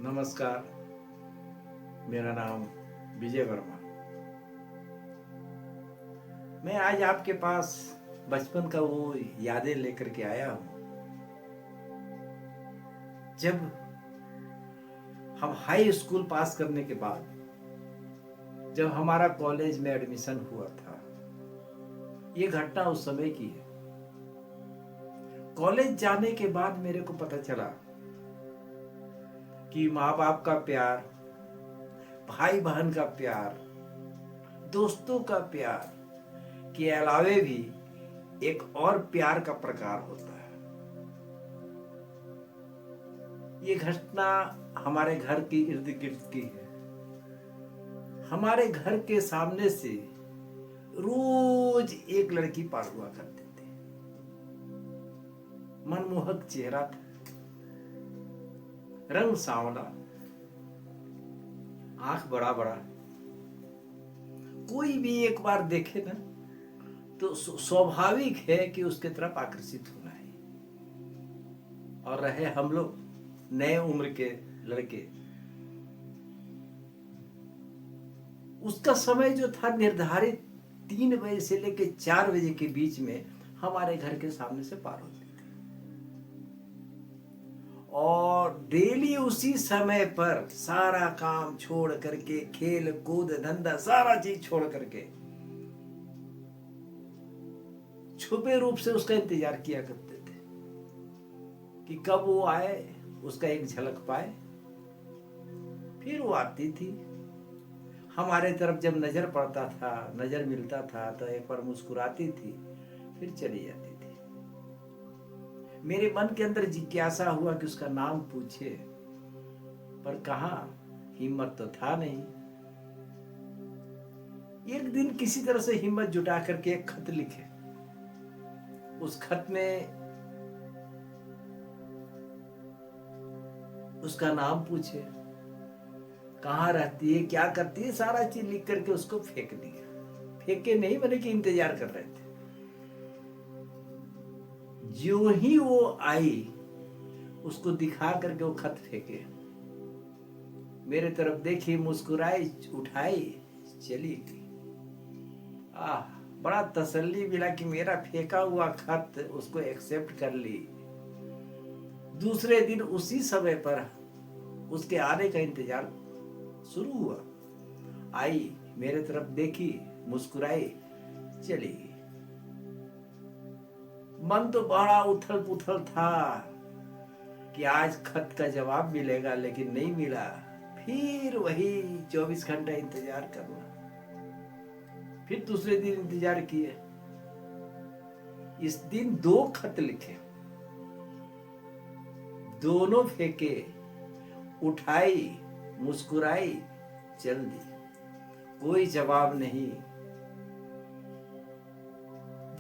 नमस्कार। मेरा नाम विजय वर्मा। मैं आज आपके पास बचपन का वो यादें लेकर के आया हूँ जब हम हाई स्कूल पास करने के बाद जब हमारा कॉलेज में एडमिशन हुआ था। ये घटना उस समय की है। कॉलेज जाने के बाद मेरे को पता चला कि माँ बाप का प्यार, भाई बहन का प्यार, दोस्तों का प्यार के अलावे भी एक और प्यार का प्रकार होता है। ये घटना हमारे घर के इर्द गिर्द की है। हमारे घर के सामने से रोज एक लड़की पार हुआ करती थी। मनमोहक चेहरा था, रंग सांवला, आंख बड़ा बड़ा। कोई भी एक बार देखे ना तो स्वाभाविक है कि उसके तरफ आकर्षित होना है। और रहे हम लोग नए उम्र के लड़के, उसका समय जो था निर्धारित 3 बजे से लेकर 4 बजे के बीच में हमारे घर के सामने से पार होती थी। और डेली उसी समय पर सारा काम छोड़ करके, खेल कूद धंधा सारा चीज छोड़ करके छुपे रूप से उसका इंतजार किया करते थे कि कब वो आए, उसका एक झलक पाए। फिर वो आती थी, हमारे तरफ जब नजर पड़ता था, नजर मिलता था तो एक बार मुस्कुराती थी, फिर चली जाती थी। मेरे मन के अंदर जिज्ञासा हुआ कि उसका नाम पूछे, पर कहाँ, हिम्मत तो था नहीं। एक दिन किसी तरह से हिम्मत जुटा करके एक खत लिखे। उस खत में उसका नाम पूछे, कहाँ रहती है, क्या करती है, सारा चीज लिख करके उसको फेंक दिया। फेंके नहीं, मैंने कि इंतजार कर रहे थे। जो ही वो आई, उसको दिखा करके वो खत फेंके, मेरे तरफ देखी, मुस्कुराई, उठाई, चली गई। बड़ा तसल्ली मिला कि मेरा फेंका हुआ खत उसको एक्सेप्ट कर ली। दूसरे दिन उसी समय पर उसके आने का इंतजार शुरू हुआ। आई, मेरे तरफ देखी, मुस्कुराई, चली गई। मन तो बड़ा उथल पुथल था कि आज खत का जवाब मिलेगा, लेकिन नहीं मिला। फिर वही 24 घंटा इंतजार करना। फिर दूसरे दिन इंतजार किए। इस दिन 2 खत लिखे, दोनों फेंके, उठाई, मुस्कुराई, चल दी। कोई जवाब नहीं।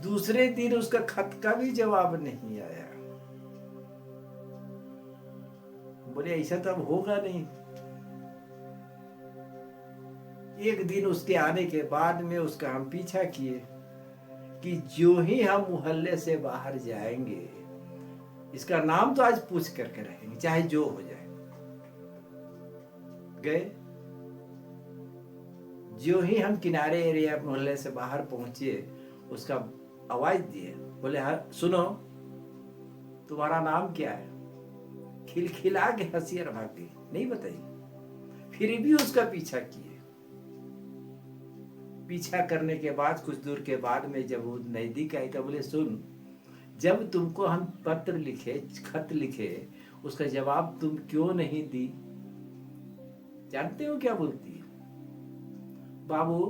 दूसरे दिन उसका खत का भी जवाब नहीं आया। बोले ऐसा तो अब होगा नहीं। एक दिन उसके आने के बाद में उसका हम पीछा किए कि जो ही हम मोहल्ले से बाहर जाएंगे, इसका नाम तो आज पूछ करके रहेंगे, चाहे जो हो जाए। गए। जो ही हम किनारे एरिया मोहल्ले से बाहर पहुंचे, उसका आवाज दिए, बोले हाँ सुनो, तुम्हारा नाम क्या है? खिलखिला के हंसी और भाग गई, नहीं बताई। फिर भी उसका पीछा किए। पीछा करने के बाद कुछ दूर के बाद में जब वो नजदीक आई तो बोले सुन, जब तुमको हम पत्र लिखे, खत लिखे, उसका जवाब तुम क्यों नहीं दी? जानते हो क्या बोलती है? बाबू,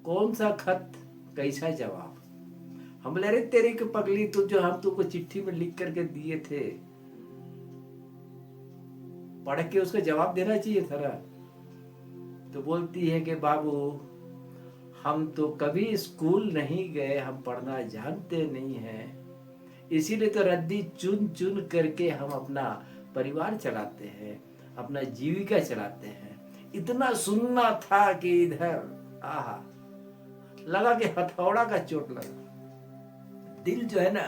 कौन सा खत, कैसा जवाब? हम बोले अरे तेरे के पगली, तू जो हम तुमको चिट्ठी में लिख करके दिए थे, पढ़ के उसका जवाब देना चाहिए था ना। तो बोलती है कि बाबू, हम तो कभी स्कूल नहीं गए, हम पढ़ना जानते नहीं हैं, इसीलिए तो रद्दी चुन चुन करके हम अपना परिवार चलाते हैं, अपना जीविका चलाते हैं। इतना सुनना था कि इधर आहा लगा कि हथौड़ा का चोट लगा। दिल जो है ना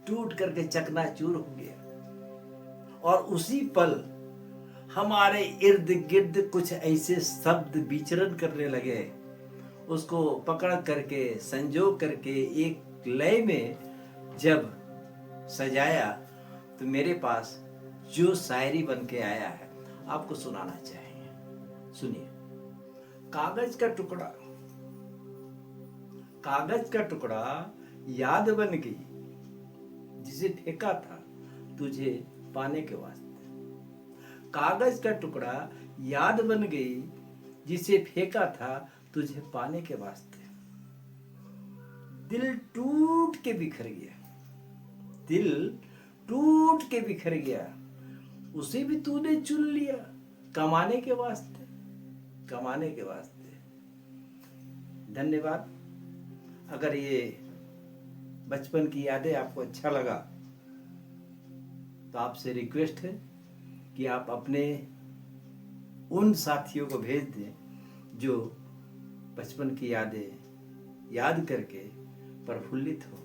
टूट करके चकनाचूर हो गया। और उसी पल हमारे इर्द गिर्द कुछ ऐसे शब्द विचरण करने लगे, उसको पकड़ करके संजो करके एक लय में जब सजाया तो मेरे पास जो शायरी बन के आया है आपको सुनाना चाहिए। सुनिए। कागज का टुकड़ा, कागज का टुकड़ा याद बन गई जिसे फेंका था तुझे पाने के वास्ते। कागज का टुकड़ा याद बन गई जिसे फेंका था तुझे पाने के वास्ते। दिल टूट के बिखर गया, दिल टूट के बिखर गया, उसे भी तूने चुन लिया कमाने के वास्ते, कमाने के वास्ते। धन्यवाद। अगर ये बचपन की यादें आपको अच्छा लगा तो आपसे रिक्वेस्ट है कि आप अपने उन साथियों को भेज दें जो बचपन की यादें याद करके प्रफुल्लित हो।